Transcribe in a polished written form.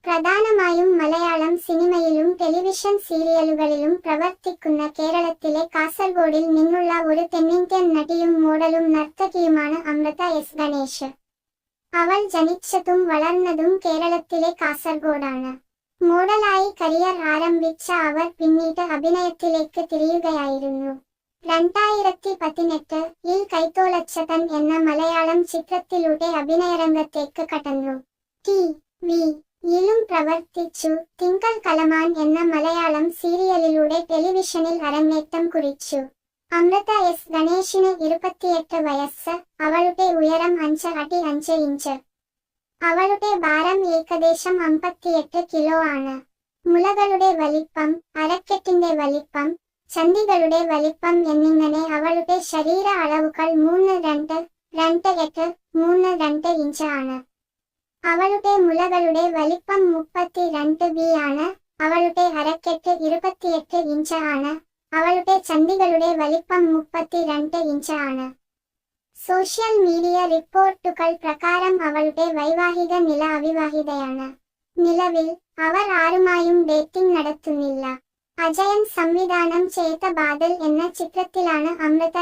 പ്രധാനമായും മലയാളം സിനിമയിലും ടെലിവിഷൻ സീരിയലുകളിലും പ്രവർത്തിക്കുന്ന കേരളത്തിലെ കാസർഗോഡിൽ നിന്നുള്ള ഒരു തെന്നിന്ത്യൻ നടിയും മോഡലും നർത്തകിയുമാണ് അമൃത എസ് ഗണേഷ്. അവൾ ജനിച്ചതും വളർന്നതും കേരളത്തിലെ കാസർഗോഡാണ്. മോഡലായി കരിയർ ആരംഭിച്ച അവർ പിന്നീട് അഭിനയത്തിലേക്ക് തിരിയുകയായിരുന്നു. 2018-ൽ കൈത്തോലച്ചതൻ എന്ന മലയാളം ചിത്രത്തിലൂടെ അഭിനയരംഗത്തേക്ക് കടന്നു. യിലും പ്രവർത്തിച്ചു. തിങ്കൾ കലമാൻ എന്ന മലയാളം സീരിയലിലൂടെ ടെലിവിഷനിൽ അരങ്ങേറ്റം കുറിച്ചു. അമൃത എസ് ഗണേഷിന് 28 വയസ്സ്. അവളുടെ ഉയരം 5 അടി 5 ഇഞ്ച്. അവളുടെ ഭാരം ഏകദേശം 58 കിലോ ആണ്. മുലകളുടെ വലിപ്പം, അരക്കെട്ടിന്റെ വലിപ്പം, ചന്തികളുടെ വലിപ്പം എന്നിങ്ങനെ അവളുടെ ശരീര അളവുകൾ 3'2'8", 3'2" ഇഞ്ച് ആണ്. അവളുടെ മുലകളുടെ വലിപ്പം 32B ആണ്. അവളുടെ അരക്കെട്ട് 28 ഇഞ്ച് ആണ്. അവളുടെ ചന്തികളുടെ വലിപ്പം 32 ഇഞ്ച് ആണ്. സോഷ്യൽ മീഡിയ റിപ്പോർട്ടുകൾ പ്രകാരം അവളുടെ വൈവാഹിക നില അവിവാഹിതയാണ്. നിലവിൽ അവർ ആരുമായും ഡേറ്റിംഗ് നടത്തുന്നില്ല. അജയൻ സംവിധാനം ചെയ്ത ബാദൽ എന്ന ചിത്രത്തിലാണ് അമൃത